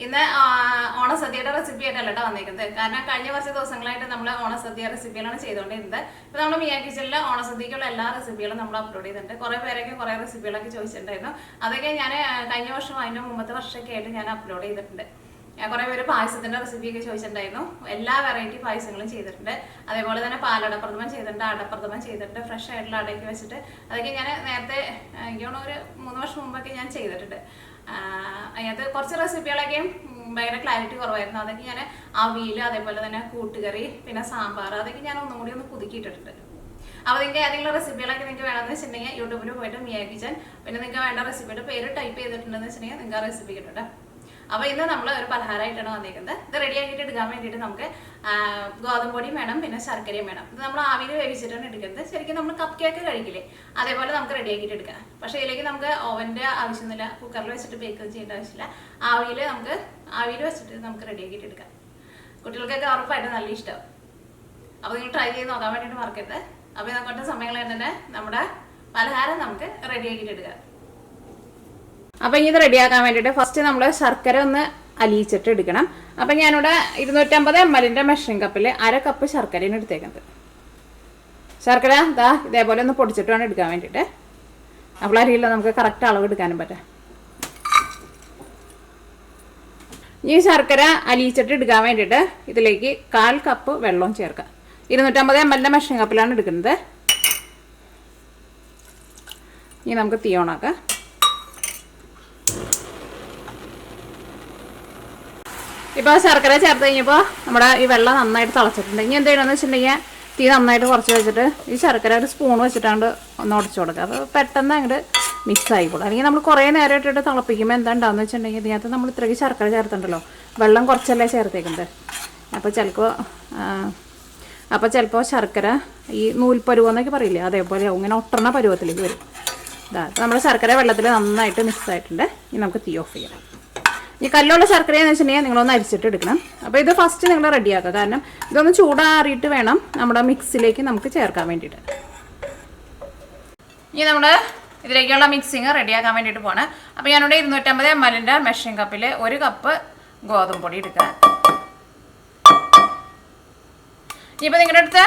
ഇന്ന് ഓണസദ്യയുടെ റെസിപ്പി ആയിട്ടല്ല കേട്ടോ വന്നിരിക്കുന്നത്. കാരണം കഴിഞ്ഞ കുറച്ച് ദിവസങ്ങളായിട്ട് നമ്മൾ ഓണസദ്യ റെസിപ്പികളാണ് ചെയ്തുകൊണ്ടിരുന്നത്. ഇപ്പോൾ നമ്മൾ മിയ കിച്ചണിൽ ഓണസദ്യക്കുള്ള എല്ലാ റെസിപ്പികളും നമ്മൾ അപ്ലോഡ് ചെയ്തിട്ടുണ്ട്. കുറേ പേരൊക്കെ കുറേ റെസിപ്പികളൊക്കെ ചോദിച്ചിട്ടുണ്ടായിരുന്നു. അതൊക്കെ ഞാൻ കഴിഞ്ഞ വർഷം അതിൻ്റെ മുമ്പത്തെ വർഷമൊക്കെ ആയിട്ട് ഞാൻ അപ്ലോഡ് ചെയ്തിട്ടുണ്ട്. കുറേ പേര് പായസത്തിൻ്റെ റെസിപ്പിയൊക്കെ ചോദിച്ചിട്ടുണ്ടായിരുന്നു. എല്ലാ വെറൈറ്റി പായസങ്ങളും ചെയ്തിട്ടുണ്ട്. അതേപോലെ തന്നെ പാലടപ്രഥമൻ ചെയ്തിട്ടുണ്ട്, അടപ്രഥമൻ ചെയ്തിട്ടുണ്ട്, ഫ്രഷ് ആയിട്ടുള്ള അടയ്ക്ക് വെച്ചിട്ട് അതൊക്കെ ഞാൻ നേരത്തെ എനിക്ക് തോന്നുന്നു ഒരു 3 വർഷം മുമ്പൊക്കെ ഞാൻ ചെയ്തിട്ടുണ്ട്. അതിനകത്ത് കുറച്ച് റെസിപ്പികളൊക്കെ ഭയങ്കര ക്ലാരിറ്റി കുറവായിരുന്നു. അതൊക്കെ ഞാൻ അവിയൽ, അതേപോലെ തന്നെ കൂട്ടുകറി, പിന്നെ സാമ്പാർ, അതൊക്കെ ഞാൻ ഒന്നും കൂടി ഒന്ന് പുതുക്കിയിട്ടിട്ടുണ്ട്. അപ്പോൾ നിങ്ങൾക്ക് ഏതെങ്കിലും റെസിപ്പികളൊക്കെ നിങ്ങൾക്ക് വേണമെന്ന് വെച്ചിട്ടുണ്ടെങ്കിൽ യൂട്യൂബിൽ പോയിട്ട് മിയ കിച്ചൻ, പിന്നെ നിങ്ങൾക്ക് വേണ്ട റെസിപ്പിയുടെ പേര് ടൈപ്പ് ചെയ്തിട്ടുണ്ടെന്ന് വെച്ചിട്ടുണ്ടെങ്കിൽ നിങ്ങൾക്ക് ആ റെസിപ്പി കിട്ടും. അപ്പോൾ ഇന്ന് നമ്മൾ ഒരു പലഹാരമായിട്ടാണ് വന്നിരിക്കുന്നത്. ഇത് റെഡി ആക്കിയിട്ട് എടുക്കാൻ വേണ്ടിയിട്ട് നമുക്ക് ഗോതമ്പ് പൊടിയും വേണം, പിന്നെ ശർക്കരയും വേണം. ഇത് നമ്മൾ ആവിയിൽ വേവിച്ചിട്ടാണ് എടുക്കുന്നത്. ശരിക്കും നമ്മൾ കപ്പ് കേക്ക് കഴിക്കില്ലേ, അതേപോലെ നമുക്ക് റെഡി ആക്കിയിട്ട് എടുക്കാം. പക്ഷേ ഇതിലേക്ക് നമുക്ക് ഓവൻ്റെ ആവശ്യമൊന്നുമില്ല, കുക്കറിൽ വെച്ചിട്ട് ബേക്ക് ചെയ്യേണ്ട ആവശ്യമില്ല. ആവിയിൽ വെച്ചിട്ട് നമുക്ക് റെഡി ആക്കിയിട്ട് എടുക്കാം. കുട്ടികൾക്കൊക്കെ ഉറപ്പായിട്ട് നല്ല ഇഷ്ടമാവും. അപ്പോൾ നിങ്ങൾ ട്രൈ ചെയ്ത് നോക്കാൻ വേണ്ടിയിട്ട് മറക്കരുത്. അപ്പോൾ നമുക്കൊട്ട് സമയങ്ങൾ തന്നെ നമ്മുടെ പലഹാരം നമുക്ക് റെഡി ആക്കിയിട്ട് എടുക്കാം. അപ്പോൾ ഇനി ഇത് റെഡിയാക്കാൻ വേണ്ടിയിട്ട് ഫസ്റ്റ് നമ്മൾ ശർക്കര ഒന്ന് അലിയിച്ചിട്ട് എടുക്കണം. അപ്പം ഞാനിവിടെ 250 ml മെഷറിംഗ് കപ്പിൽ 1/2 കപ്പ് ശർക്കരയാണ് എടുത്തേക്കുന്നത്. ശർക്കര ഇതാ ഇതേപോലെ ഒന്ന് പൊടിച്ചിട്ട് വേണം എടുക്കാൻ വേണ്ടിയിട്ട്. അപ്പോൾ അറിയില്ല നമുക്ക് കറക്റ്റ് അളവ് എടുക്കാനും പറ്റും. ഈ ശർക്കര അലിയിച്ചിട്ട് എടുക്കാൻ വേണ്ടിയിട്ട് ഇതിലേക്ക് 1/4 കപ്പ് വെള്ളവും ചേർക്കാം. 250 ml മെഷറിംഗ് കപ്പിലാണ് എടുക്കുന്നത്. ഇനി നമുക്ക് തീ ഓണാക്കാം. ഇപ്പോൾ ശർക്കര ചേർത്ത് കഴിഞ്ഞപ്പോൾ നമ്മുടെ ഈ വെള്ളം നന്നായിട്ട് തിളച്ചിട്ടുണ്ട്. ഇനി എന്ത് ചെയ്യണമെന്ന് വെച്ചിട്ടുണ്ടെങ്കിൽ തീ നന്നായിട്ട് കുറച്ച് വെച്ചിട്ട് ഈ ശർക്കര ഒരു സ്പൂൺ വെച്ചിട്ടാണ്ട് ഒന്ന് ഉടച്ചു കൊടുക്കുക. അപ്പോൾ പെട്ടെന്ന് അങ്ങോട്ട് മിക്സ് ആയിക്കോളും. അല്ലെങ്കിൽ നമ്മൾ കുറേ നേരം ഇട്ടിട്ട് തിളപ്പിക്കുമ്പോൾ എന്താ ഉണ്ടാവുമെന്ന് വെച്ചിട്ടുണ്ടെങ്കിൽ ഇതിനകത്ത് നമ്മൾ ഇത്രയ്ക്ക് ശർക്കര ചേർത്തിട്ടുണ്ടല്ലോ, വെള്ളം കുറച്ചല്ലേ ചേർത്തേക്കുന്നത്. അപ്പോൾ ചിലപ്പോൾ ശർക്കര ഈ നൂൽപ്പരുവെന്നൊക്കെ പറയില്ലേ, അതേപോലെ ഇങ്ങനെ ഒട്ടണ പരുവത്തിലേക്ക് വരും. ഇതാ നമ്മുടെ ശർക്കര വെള്ളത്തിൽ നന്നായിട്ട് മിക്സ് ആയിട്ടുണ്ട്. ഇനി നമുക്ക് തീ ഓഫ് ചെയ്യാം. ഈ കല്ലുള്ള ശർക്കരയെന്ന് വെച്ചിട്ടുണ്ടെങ്കിൽ നിങ്ങളൊന്ന് അരിച്ചിട്ട് എടുക്കണം. അപ്പോൾ ഇത് ഫസ്റ്റ് നിങ്ങൾ റെഡിയാക്കുക. കാരണം ഇതൊന്ന് ചൂടാറിയിട്ട് വേണം നമ്മുടെ മിക്സിലേക്ക് നമുക്ക് ചേർക്കാൻ വേണ്ടിയിട്ട്. ഇനി നമ്മൾ ഇതിലേക്കുള്ള മിക്സിങ് റെഡിയാക്കാൻ വേണ്ടിയിട്ട് പോകണം. അപ്പോൾ ഞാനിവിടെ 250 ml മെഷറിംഗ് കപ്പിൽ 1 കപ്പ് ഗോതമ്പ് പൊടി എടുക്കുക. ഇനിയിപ്പോൾ നിങ്ങളുടെ അടുത്ത്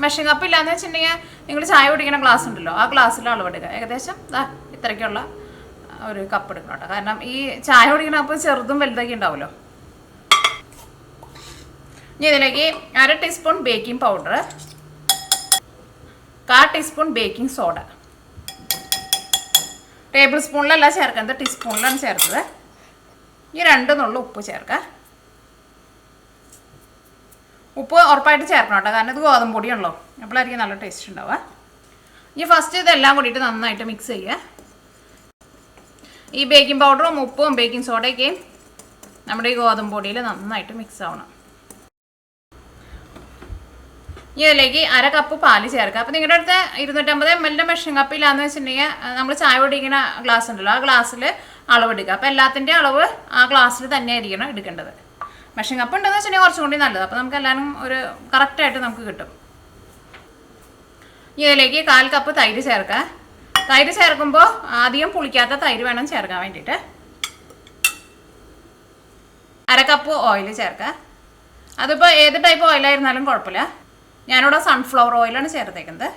മെഷറിംഗ് കപ്പ് ഇല്ലയെന്ന് വെച്ചിട്ടുണ്ടെങ്കിൽ നിങ്ങൾ ചായ കുടിക്കുന്ന ഗ്ലാസ് ഉണ്ടല്ലോ, ആ ഗ്ലാസ്സിൽ അളവെടുക്കുക. ഏകദേശം ഇത്രയ്ക്കുള്ള ഒരു കപ്പ് എടുക്കണം കേട്ടോ. കാരണം ഈ ചായ കുടിക്കുന്ന കപ്പ് ചെറുതും വലുതൊക്കെ ഉണ്ടാവുമല്ലോ. ഇനി ഇതിലേക്ക് 1/2 teaspoon baking powder, 1/4 teaspoon baking soda. Table സ്പൂണിലല്ല ചേർക്കുന്നത്, ടീസ്പൂണിലാണ് ചേർത്തത്. ഈ 2 നുള്ളു ഉപ്പ് ചേർക്കുക. ഉപ്പ് ഉറപ്പായിട്ട് ചേർക്കണം കേട്ടോ, കാരണം ഇത് ഗോതമ്പ് പൊടിയാണല്ലോ, അപ്പോഴായിരിക്കും നല്ല ടേസ്റ്റ് ഉണ്ടാവുക. ഇനി ഫസ്റ്റ് ഇതെല്ലാം കൂടിയിട്ട് നന്നായിട്ട് മിക്സ് ചെയ്യുക. ഈ ബേക്കിംഗ് പൗഡറും ഉപ്പും ബേക്കിംഗ് സോഡയൊക്കെയും നമ്മുടെ ഈ ഗോതമ്പ് പൊടിയിൽ നന്നായിട്ട് മിക്സ് ആവണം. ഇനി ഇതിലേക്ക് 1/2 കപ്പ് പാല് ചേർക്കുക. അപ്പോൾ നിങ്ങളുടെ അടുത്ത് 250 ml മെഷറിംഗ് കപ്പിലാന്ന് വെച്ചിട്ടുണ്ടെങ്കിൽ നമ്മൾ ചായ കുടിക്കുന്ന ഗ്ലാസ് ഉണ്ടല്ലോ, ആ ഗ്ലാസ്സിൽ അളവെടുക്കുക. അപ്പോൾ എല്ലാത്തിൻ്റെ അളവ് ആ ഗ്ലാസ്സിൽ തന്നെ ആയിരിക്കണം എടുക്കേണ്ടത്. മെഷറിംഗ് കപ്പ് ഉണ്ടെന്ന് വെച്ചിട്ടുണ്ടെങ്കിൽ കുറച്ചും കൂടി നല്ലത്. അപ്പോൾ നമുക്ക് എല്ലാവരും ഒരു കറക്റ്റായിട്ട് നമുക്ക് കിട്ടും. ഇനി ഇതിലേക്ക് 1/4 കപ്പ് തൈര് ചേർക്കുക. തൈര് ചേർക്കുമ്പോൾ അധികം പുളിക്കാത്ത തൈര് വേണം ചേർക്കാൻ വേണ്ടിയിട്ട്. 1/2 കപ്പ് ഓയിൽ ചേർക്കുക. അതിപ്പോൾ ഏത് ടൈപ്പ് ഓയിലായിരുന്നാലും കുഴപ്പമില്ല. ഞാനിവിടെ സൺഫ്ലവർ ഓയിലാണ് ചേർത്തേക്കുന്നത്.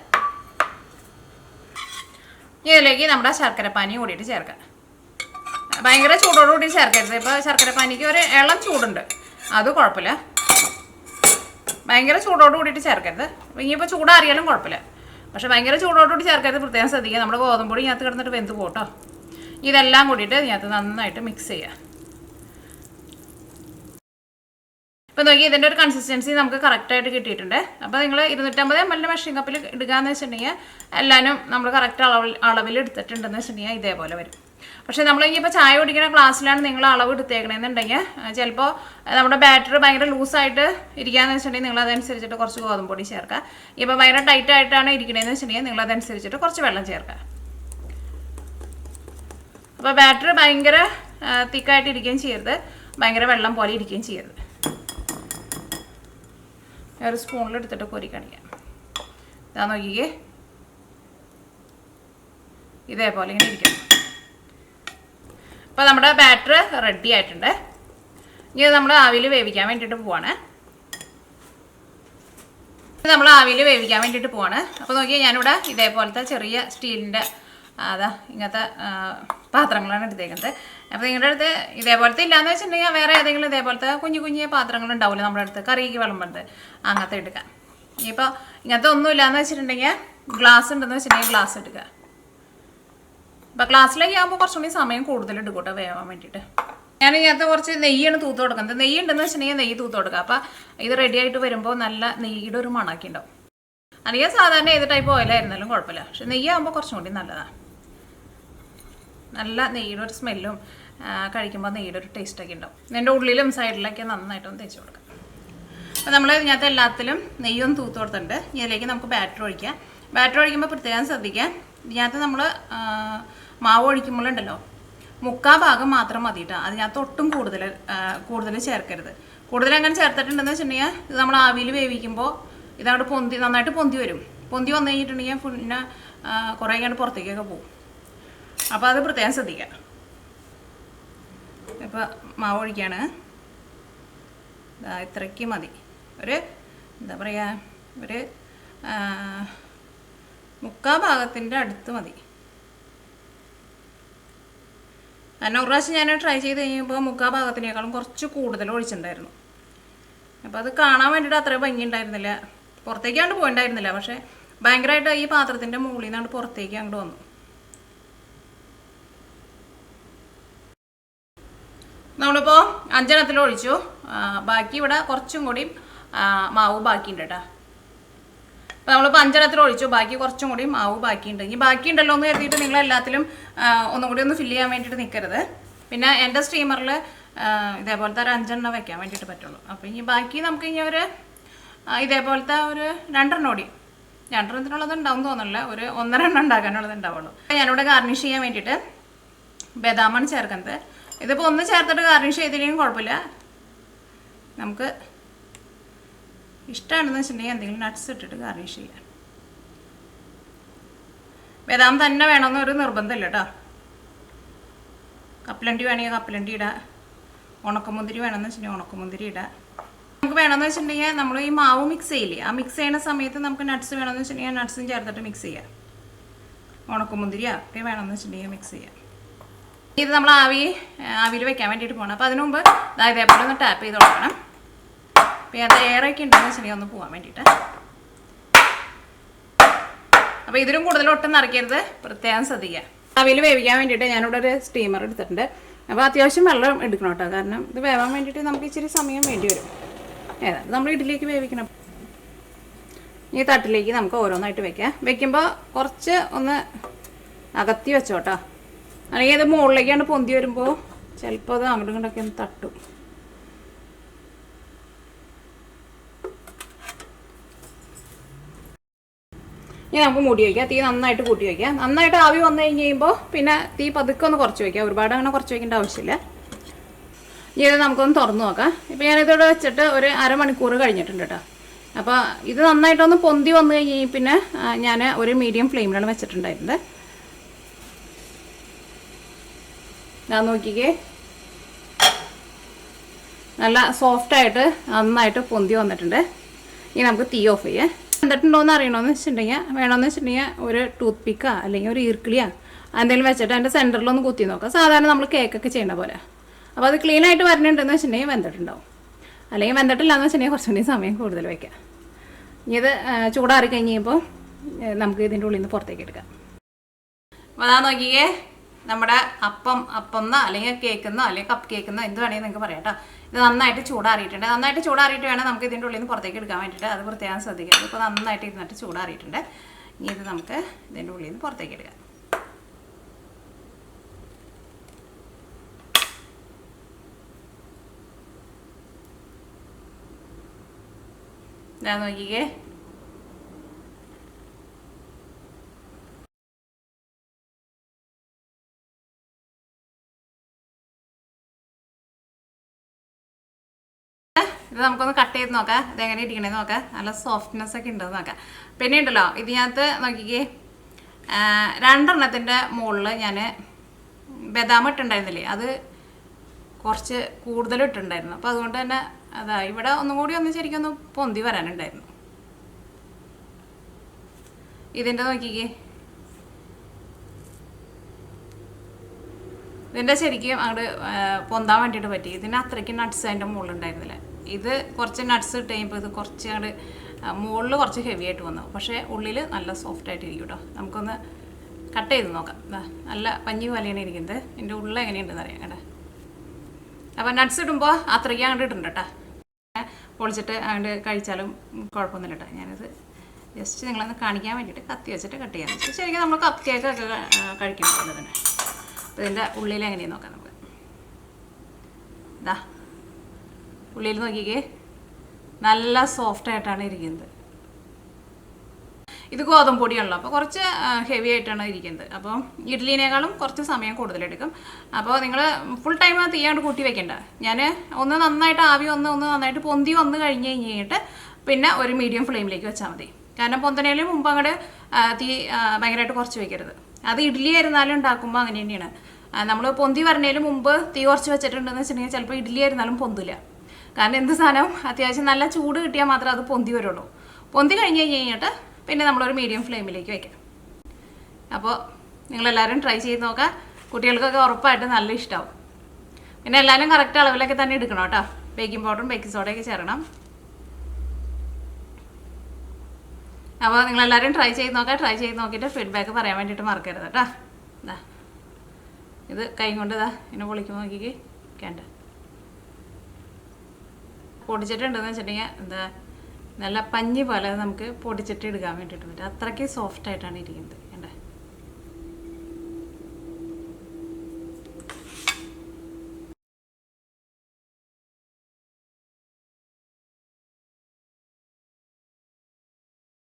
ഇതിലേക്ക് നമ്മുടെ ശർക്കരപ്പാനി കൂടിയിട്ട് ചേർക്കുക. ഭയങ്കര ചൂടോടുകൂടി ചേർക്കരുത്. ഇപ്പോൾ ശർക്കരപ്പാനിക്ക് ഒരു ഇളം ചൂടുണ്ട്, അത് കുഴപ്പമില്ല. ഭയങ്കര ചൂടോട് കൂടിയിട്ട് ചേർക്കരുത്. ഇനിയിപ്പോൾ ചൂടാറിയാലും കുഴപ്പമില്ല, പക്ഷെ ഭയങ്കര ചൂടോടുകൂടി ചേർക്കരുത്. പ്രത്യേകം ശ്രദ്ധിക്കുക, നമ്മുടെ ഗോതമ്പ് പൊടി ഇതിനകത്ത് കിടന്നിട്ട് വെന്ത് പോട്ടോ. ഇതെല്ലാം കൂടിയിട്ട് ഇതിനകത്ത് നന്നായിട്ട് മിക്സ് ചെയ്യുക. ഇപ്പം നോക്കി ഇതിൻ്റെ ഒരു കൺസിസ്റ്റൻസി നമുക്ക് കറക്റ്റായിട്ട് കിട്ടിയിട്ടുണ്ട്. അപ്പോൾ നിങ്ങൾ 250 ml മെഷറിംഗ് കപ്പിൽ എടുക്കുകയെന്ന് വെച്ചിട്ടുണ്ടെങ്കിൽ എല്ലാവരും നമ്മൾ കറക്റ്റ് അളവിൽ എടുത്തിട്ടുണ്ടെന്ന് വെച്ചിട്ടുണ്ടെങ്കിൽ ഇതേപോലെ വരും. പക്ഷേ നമ്മൾ ഇനിയിപ്പോൾ ചായ കുടിക്കുന്ന ഗ്ലാസ്സിലാണ് നിങ്ങൾ അളവ് എടുത്തേക്കണമെന്നുണ്ടെങ്കിൽ ചിലപ്പോൾ നമ്മുടെ ബാറ്റർ ഭയങ്കര ലൂസായിട്ട് ഇരിക്കുകയെന്ന് വെച്ചിട്ടുണ്ടെങ്കിൽ നിങ്ങൾ അതനുസരിച്ചിട്ട് കുറച്ച് ഗോതമ്പ് പൊടി ചേർക്കുക. ഇപ്പോൾ ഭയങ്കര ടൈറ്റായിട്ടാണ് ഇരിക്കണതെന്ന് വെച്ചിട്ടുണ്ടെങ്കിൽ നിങ്ങൾ അതനുസരിച്ചിട്ട് കുറച്ച് വെള്ളം ചേർക്കുക. അപ്പോൾ ബാറ്റർ ഭയങ്കര തിക്കായിട്ട് ഇരിക്കുകയും ചെയ്യരുത്, ഭയങ്കര വെള്ളം പോലെ ഇരിക്കുകയും ചെയ്യരുത്. ഒരു സ്പൂണിലെടുത്തിട്ട് കോരി കാണിക്കാം. ഇതാ നോക്കിക്കേ, ഇതേപോലെ ഇങ്ങനെ ഇരിക്കണം. അപ്പോൾ നമ്മുടെ ബാറ്റർ റെഡി ആയിട്ടുണ്ട്. ഇത് നമ്മൾ ആവിയിൽ വേവിക്കാൻ വേണ്ടിയിട്ട് പോവാണ്. നമ്മൾ ആവിയിൽ വേവിക്കാൻ വേണ്ടിയിട്ട് പോവാണ്. അപ്പോൾ നോക്കിയാൽ ഞാനിവിടെ ഇതേപോലത്തെ ചെറിയ സ്റ്റീലിൻ്റെ ഇങ്ങനത്തെ പാത്രങ്ങളാണ് എടുത്തേക്കുന്നത്. അപ്പോൾ നിങ്ങളുടെ അടുത്ത് ഇതേപോലത്തെ ഇല്ലയെന്ന് വെച്ചിട്ടുണ്ടെങ്കിൽ വേറെ ഏതെങ്കിലും ഇതേപോലത്തെ കുഞ്ഞു പാത്രങ്ങൾ ഉണ്ടാവില്ല നമ്മുടെ അടുത്ത് കറിക്ക് വിളമ്പുന്നത്, അങ്ങനത്തെ എടുക്കുക. ഇപ്പോൾ ഇങ്ങനത്തെ ഒന്നും ഇല്ലയെന്ന് വെച്ചിട്ടുണ്ടെങ്കിൽ ഗ്ലാസ് ഉണ്ടെന്ന് വെച്ചിട്ടുണ്ടെങ്കിൽ ഗ്ലാസ് എടുക്കുക. അപ്പോൾ ഗ്ലാസ്സിലേക്ക് ആകുമ്പോൾ കുറച്ചുകൂടി സമയം കൂടുതൽ എടുക്കും കേട്ടോ വേവാൻ വേണ്ടിയിട്ട്. ഞാൻ ഇതിനകത്ത് കുറച്ച് നെയ്യാണ് തൂത്ത് കൊടുക്കുന്നത്. നെയ്യ് ഉണ്ടെന്ന് വെച്ചിട്ടുണ്ടെങ്കിൽ നെയ്യ് തൂത്ത് കൊടുക്കുക. അപ്പോൾ ഇത് റെഡി ആയിട്ട് വരുമ്പോൾ നല്ല നെയ്യുടെ ഒരു മണമൊക്കെ ഉണ്ടാവും. അല്ലെങ്കിൽ സാധാരണ ഏത് ടൈപ്പ് ഓയിലായിരുന്നാലും കുഴപ്പമില്ല, പക്ഷെ നെയ്യാകുമ്പോൾ കുറച്ചും കൂടി നല്ലതാണ്. നല്ല നെയ്യുടെ ഒരു സ്മെല്ലും കഴിക്കുമ്പോൾ നെയ്യുടെ ഒരു ടേസ്റ്റൊക്കെ ഉണ്ടാവും. ഇതിൻ്റെ ഉള്ളിലും സൈഡിലൊക്കെ നന്നായിട്ടൊന്ന് തേച്ച് കൊടുക്കാം. അപ്പോൾ നമ്മൾ ഇതിനകത്ത് എല്ലാത്തിലും നെയ്യൊന്ന് തൂത്ത് കൊടുത്തിട്ടുണ്ട്. ഇതിലേക്ക് നമുക്ക് ബാറ്റർ ഒഴിക്കാം. ബാറ്റർ ഒഴിക്കുമ്പോൾ പ്രത്യേകം ശ്രദ്ധിക്കാം. ഇതിനകത്ത് നമ്മൾ മാവ് ഒഴിക്കുമ്പോഴുണ്ടല്ലോ 3/4 ഭാഗം മാത്രം മതി കേട്ടോ. അതിനകത്ത് ഒട്ടും കൂടുതൽ ചേർക്കരുത്. കൂടുതൽ അങ്ങനെ ചേർത്തിട്ടുണ്ടെന്ന് വെച്ചിട്ടുണ്ടെങ്കിൽ ഇത് നമ്മൾ ആവിയിൽ വേവിക്കുമ്പോൾ ഇതങ്ങോട്ട് നന്നായിട്ട് പൊന്തി വരും. പൊന്തി വന്നു കഴിഞ്ഞിട്ടുണ്ടെങ്കിൽ പിന്നെ കുറേ ഇങ്ങനെ പുറത്തേക്കൊക്കെ പോകും. അപ്പോൾ അത് പ്രത്യേകം ശ്രദ്ധിക്കാം. ഇപ്പോൾ മാവ് ഒഴിക്കുകയാണ്. ഇത്രയ്ക്ക് മതി. ഒരു എന്താ പറയുക, ഒരു 3/4 ഭാഗത്തിൻ്റെ അടുത്ത് മതി. കാരണം ഒരു പ്രാവശ്യം ഞാൻ ട്രൈ ചെയ്ത് കഴിയുമ്പോൾ 3/4 ഭാഗത്തിനേക്കാളും കുറച്ച് കൂടുതൽ ഒഴിച്ചിട്ടുണ്ടായിരുന്നു. അപ്പോൾ അത് കാണാൻ വേണ്ടിയിട്ട് അത്രയും ഭംഗി ഉണ്ടായിരുന്നില്ല, പുറത്തേക്കാണ്ട് പോയിണ്ടായിരുന്നില്ല. പക്ഷേ ഭയങ്കരമായിട്ട് ഈ പാത്രത്തിൻ്റെ മുകളിൽ നിന്നാണ്ട് പുറത്തേക്ക് അങ്ങോട്ട് വന്നു. നമ്മളിപ്പോൾ 5 എണ്ണത്തിൽ ഒഴിച്ചു. ബാക്കി ഇവിടെ കുറച്ചും കൂടി മാവ് ബാക്കിയുണ്ട് കേട്ടോ. അപ്പോൾ നമ്മളിപ്പോൾ 5 എണ്ണത്തിൽ ഒഴിച്ചു, ബാക്കി കുറച്ചും കൂടി മാവ് ബാക്കിയുണ്ട്. ഇനി ബാക്കിയുണ്ടല്ലോ എന്ന് കരുതിയിട്ട് നിങ്ങൾ എല്ലാത്തിലും ഒന്നും കൂടി ഒന്ന് ഫില്ല് ചെയ്യാൻ വേണ്ടിയിട്ട് നിൽക്കരുത്. പിന്നെ എൻ്റെ സ്റ്റീമറിൽ ഇതേപോലത്തെ ഒരു 5 എണ്ണം വെക്കാൻ വേണ്ടിയിട്ട് പറ്റുള്ളൂ. അപ്പോൾ ഇനി ബാക്കി നമുക്ക് ഇനി ഒരു ഇതേപോലത്തെ ഒരു 2 എണ്ണം കൂടി, 2 എണ്ണത്തിനുള്ളത് ഉണ്ടാവും തോന്നുന്നില്ല, ഒരു 1.5 എണ്ണം ഉണ്ടാക്കാനുള്ളത് ഉണ്ടാവുള്ളൂ. ഞാനിവിടെ ഗാർണിഷ് ചെയ്യാൻ വേണ്ടിയിട്ട് ബദാമാണ് ചേർക്കുന്നത്. ഇതിപ്പോൾ ഒന്ന് ചേർത്തിട്ട് ഗാർണിഷ് ചെയ്തില്ലെങ്കിൽ കുഴപ്പമില്ല. നമുക്ക് ഇഷ്ടമാണെന്ന് വെച്ചിട്ടുണ്ടെങ്കിൽ എന്തെങ്കിലും നട്ട്സ് ഇട്ടിട്ട് ഗാർണിഷ് ചെയ്യാം. ബദാം തന്നെ വേണമെന്നൊരു നിർബന്ധമില്ല കേട്ടോ. കപ്പലണ്ടി വേണമെങ്കിൽ കപ്പലണ്ടി ഇടാം, ഉണക്കമുന്തിരി വേണമെന്ന് വെച്ചിട്ടുണ്ടെങ്കിൽ ഉണക്കമുന്തിരി ഇടാം. നമുക്ക് വേണമെന്ന് വെച്ചിട്ടുണ്ടെങ്കിൽ നമ്മൾ ഈ മാവ് മിക്സ് ചെയ്യില്ലേ, ആ മിക്സ് ചെയ്യുന്ന സമയത്ത് നമുക്ക് നട്ട്സ് വേണമെന്ന് വെച്ചിട്ടുണ്ടെങ്കിൽ നട്ട്സും ചേർത്തിട്ട് മിക്സ് ചെയ്യാം. ഉണക്കമുന്തിരിയോ ഒക്കെ വേണമെന്ന് വെച്ചിട്ടുണ്ടെങ്കിൽ മിക്സ് ചെയ്യാം. ഇത് നമ്മൾ ആവിയിൽ വെക്കാൻ വേണ്ടിയിട്ട് പോകണം. അപ്പോൾ അതിന് മുമ്പ് ഇതേപോലെ ഒന്ന് ടാപ്പ് ചെയ്ത് കൊടുക്കണം. അപ്പോൾ അത് എയറൊക്കെ ഉണ്ടെന്ന് വെച്ചിട്ടുണ്ടെങ്കിൽ ഒന്ന് പോകാൻ വേണ്ടിയിട്ട്. അപ്പോൾ ഇതിലും കൂടുതൽ ഒട്ടും നിറയ്ക്കരുത്, പ്രത്യേകം ശ്രദ്ധിക്കുക. ആവിയിൽ വേവിക്കാൻ വേണ്ടിയിട്ട് ഞാനിവിടെ ഒരു സ്റ്റീമർ എടുത്തിട്ടുണ്ട്. അപ്പോൾ അത്യാവശ്യം വെള്ളം എടുക്കണം കേട്ടോ, കാരണം ഇത് വേവാൻ വേണ്ടിയിട്ട് നമുക്ക് ഇച്ചിരി സമയം വേണ്ടി വരും. ഏതാണ്ട് നമ്മൾ ഇഡ്ഡലിക്ക് വേവിക്കണം. ഈ തട്ടിലേക്ക് നമുക്ക് ഓരോന്നായിട്ട് വെക്കാം. വെക്കുമ്പോൾ കുറച്ച് ഒന്ന് അകത്തി വെച്ചോട്ടോ, അല്ലെങ്കിൽ അത് മുകളിലേക്കാണ് പൊന്തി വരുമ്പോൾ ചിലപ്പോൾ അത് അങ്ങോട്ടും ഇങ്ങോട്ടൊക്കെ ഒന്ന് തട്ടും. ഇനി നമുക്ക് മൂടി വയ്ക്കാം. തീ നന്നായിട്ട് കൂട്ടി വയ്ക്കാം. നന്നായിട്ട് ആവി വന്നു കഴിഞ്ഞ് കഴിയുമ്പോൾ പിന്നെ തീ പതുക്കെ ഒന്ന് കുറച്ച് വയ്ക്കാം. ഒരുപാട് അങ്ങനെ കുറച്ച് വയ്ക്കേണ്ട ആവശ്യമില്ല. ഇനി ഇത് നമുക്കൊന്ന് തുറന്ന് നോക്കാം. ഇപ്പോൾ ഞാനിതോടെ വെച്ചിട്ട് ഒരു അരമണിക്കൂർ കഴിഞ്ഞിട്ടുണ്ട് കേട്ടോ. അപ്പോൾ ഇത് നന്നായിട്ടൊന്ന് പൊന്തി വന്നു കഴിഞ്ഞ് പിന്നെ ഞാൻ ഒരു മീഡിയം ഫ്ലെയിമിലാണ് വെച്ചിട്ടുണ്ടായിരുന്നത്. ഞാൻ നോക്കിക്കേ, നല്ല സോഫ്റ്റായിട്ട് നന്നായിട്ട് പൊന്തി വന്നിട്ടുണ്ട്. ഇനി നമുക്ക് തീ ഓഫ് ചെയ്യാം. എന്നിട്ടുണ്ടോയെന്ന് അറിയണമെന്ന് വെച്ചിട്ടുണ്ടെങ്കിൽ വേണമെന്ന് വെച്ചിട്ടുണ്ടെങ്കിൽ ഒരു ടൂത്ത് പിക്കാ അല്ലെങ്കിൽ ഒരു ഈർക്കിളിയാ എന്തെങ്കിലും വെച്ചിട്ട് അതിൻ്റെ സെൻറ്ററിലൊന്ന് കുത്തി നോക്കാം. സാധാരണ നമ്മൾ കേക്കൊക്കെ ചെയ്യണ പോലെ. അപ്പോൾ അത് ക്ലീനായിട്ട് വരണുണ്ടെന്ന് വെച്ചിട്ടുണ്ടെങ്കിൽ വെന്തിട്ടുണ്ടാവും. അല്ലെങ്കിൽ വെന്തിട്ടില്ലാന്ന് വെച്ചിട്ടുണ്ടെങ്കിൽ കുറച്ചുകൂടി സമയം കൂടുതൽ വയ്ക്കാം. ഇനി ഇത് ചൂടാറി കഴിഞ്ഞപ്പോൾ നമുക്ക് ഇതിൻ്റെ ഉള്ളിൽ നിന്ന് പുറത്തേക്ക് എടുക്കാം. അപ്പോൾ അതാ നോക്കിയേ, നമ്മുടെ അപ്പം എന്നോ അല്ലെങ്കിൽ കേക്കെന്നോ അല്ലെങ്കിൽ കപ്പ് കേക്കെന്നോ എന്ത് വേണമെങ്കിൽ നിങ്ങൾക്ക് പറയാം കേട്ടോ. ഇത് നന്നായിട്ട് ചൂടാറിയിട്ടുണ്ട്. നന്നായിട്ട് ചൂടാറിയിട്ട് വേണം നമുക്ക് ഇതിൻ്റെ ഉള്ളിൽ നിന്ന് പുറത്തേക്ക് എടുക്കാൻ വേണ്ടിയിട്ട്. അത് പ്രത്യേകം ശ്രദ്ധിക്കുക. ഇപ്പോൾ നന്നായിട്ട് ഇരുന്നിട്ട് ചൂടാറിയിട്ടുണ്ട്. ഇനി ഇത് നമുക്ക് ഇതിൻ്റെ ഉള്ളിൽ നിന്ന് പുറത്തേക്ക് എടുക്കാം. ഇതാ നോക്കിക്കേ, ഇത് നമുക്കൊന്ന് കട്ട് ചെയ്ത് നോക്കാം. ഇതെങ്ങനെ ഇരിക്കണേന്ന് നോക്കാം. നല്ല സോഫ്റ്റ്നെസ് ഒക്കെ ഉണ്ടെന്ന് നോക്കാം. പിന്നെ ഉണ്ടല്ലോ ഇതിനകത്ത് നോക്കിക്കേ, 2 എണ്ണത്തിൻ്റെ മുകളിൽ ഞാൻ ബദാം ഇട്ടുണ്ടായിരുന്നില്ലേ, അത് കുറച്ച് കൂടുതലിട്ടുണ്ടായിരുന്നു. അപ്പോൾ അതുകൊണ്ട് തന്നെ അതാ ഇവിടെ ഒന്നും കൂടി ഒന്ന് ശരിക്കും ഒന്ന് പൊന്തി വരാനുണ്ടായിരുന്നു. ഇതിൻ്റെ നോക്കിക്കേ, ഇതിൻ്റെ ശരിക്കും അങ്ങോട്ട് പൊന്താൻ വേണ്ടിയിട്ട് പറ്റി. ഇതിന് അത്രയ്ക്ക് നട്ട്സ് അതിൻ്റെ മുകളിലുണ്ടായിരുന്നില്ല. ഇത് കുറച്ച് നട്ട്സ് ഇട്ട് കഴിയുമ്പോൾ ഇത് കുറച്ച് അങ്ങോട്ട് മുകളിൽ കുറച്ച് ഹെവി ആയിട്ട് വന്നു. പക്ഷേ ഉള്ളിൽ നല്ല സോഫ്റ്റ് ആയിട്ട് ഇരിക്കും കേട്ടോ. നമുക്കൊന്ന് കട്ട് ചെയ്ത് നോക്കാം. നല്ല പഞ്ഞി പോലെയാണ് ഇരിക്കുന്നത്. ഇതിൻ്റെ ഉള്ളിൽ എങ്ങനെയുണ്ടെന്ന് അറിയാം കേട്ടോ. അപ്പോൾ നട്ട്സ് ഇടുമ്പോൾ അത്രയ്ക്ക് അങ്ങോട്ട് ഇട്ടുണ്ട് കേട്ടോ. പൊളിച്ചിട്ട് അങ്ങോട്ട് കഴിച്ചാലും കുഴപ്പമൊന്നുമില്ല കേട്ടോ. ഞാനിത് ജസ്റ്റ് നിങ്ങളൊന്ന് കാണിക്കാൻ വേണ്ടിയിട്ട് കത്തി വെച്ചിട്ട് കട്ട് ചെയ്യാൻ വെച്ചു. ശരിക്കും നമ്മൾ കപ്പ് കേക്കൊക്കെ കഴിക്കണം പോലെ തന്നെ. അപ്പോൾ ഇതിൻ്റെ ഉള്ളിൽ എങ്ങനെയാണ് നോക്കാം നമുക്ക്. ഇതാ ഉള്ളിൽ നോക്കിക്കേ, നല്ല സോഫ്റ്റായിട്ടാണ് ഇരിക്കുന്നത്. ഇത് ഗോതമ്പ് പൊടിയാണല്ലോ, അപ്പോൾ കുറച്ച് ഹെവി ആയിട്ടാണ് ഇരിക്കുന്നത്. അപ്പോൾ ഇഡ്ഡലിനേക്കാളും കുറച്ച് സമയം കൂടുതലെടുക്കും. അപ്പോൾ നിങ്ങൾ ഫുൾ ടൈം തീയാണ്ട് കൂട്ടി വെക്കണ്ട. ഞാൻ ഒന്ന് നന്നായിട്ട് ആവി ഒന്ന് നന്നായിട്ട് പൊന്തി വന്ന് കഴിഞ്ഞിട്ട് പിന്നെ ഒരു മീഡിയം ഫ്ലെയിമിലേക്ക് വെച്ചാൽ മതി. കാരണം പൊന്തനേലും മുമ്പ് അങ്ങോട്ട് തീ ഭയങ്കരമായിട്ട് കുറച്ച് വയ്ക്കരുത്. അത് ഇഡ്ഡലി ആയിരുന്നാലും ഉണ്ടാക്കുമ്പോൾ അങ്ങനെ തന്നെയാണ്. നമ്മൾ പൊന്തി വരണേലും മുമ്പ് തീ കുറച്ച് വെച്ചിട്ടുണ്ടെന്ന് വെച്ചിട്ടുണ്ടെങ്കിൽ ചിലപ്പോൾ ഇഡ്ഡലി ആയിരുന്നാലും പൊന്തില്ല. കാരണം എന്ത് സാധനം അത്യാവശ്യം നല്ല ചൂട് കിട്ടിയാൽ മാത്രമേ അത് പൊന്തി വരുള്ളൂ. പൊന്തി കഴിഞ്ഞിട്ട് പിന്നെ നമ്മളൊരു മീഡിയം ഫ്ലെയിമിലേക്ക് വയ്ക്കാം. അപ്പോൾ നിങ്ങളെല്ലാവരും ട്രൈ ചെയ്ത് നോക്കാം. കുട്ടികൾക്കൊക്കെ ഉറപ്പായിട്ട് നല്ല ഇഷ്ടമാവും. പിന്നെ എല്ലാവരും കറക്റ്റ് അളവിലൊക്കെ തന്നെ എടുക്കണം കേട്ടോ. ബേക്കിംഗ് പൗഡറും ബേക്കിംഗ് സോഡയൊക്കെ ചേർക്കണം. അപ്പോൾ നിങ്ങളെല്ലാവരും ട്രൈ ചെയ്ത് നോക്കാം. ട്രൈ ചെയ്ത് നോക്കിയിട്ട് ഫീഡ്ബാക്ക് പറയാൻ വേണ്ടിയിട്ട് മറക്കരുത് കേട്ടോ. ഇതാ ഇത് കൈ കൊണ്ട് ഇതാ ഇങ്ങനെ പൊളിക്കുമ്പോൾ നോക്കിക്ക് കേണ്ട പൊടിച്ചിട്ടുണ്ടെന്ന് വെച്ചിട്ടുണ്ടെങ്കിൽ എന്താ നല്ല പഞ്ഞി പോലെ നമുക്ക് പൊടിച്ചിട്ട് എടുക്കാൻ വേണ്ടിയിട്ട് പറ്റും. അത്രയ്ക്ക് സോഫ്റ്റായിട്ടാണ് ഇരിക്കുന്നത്.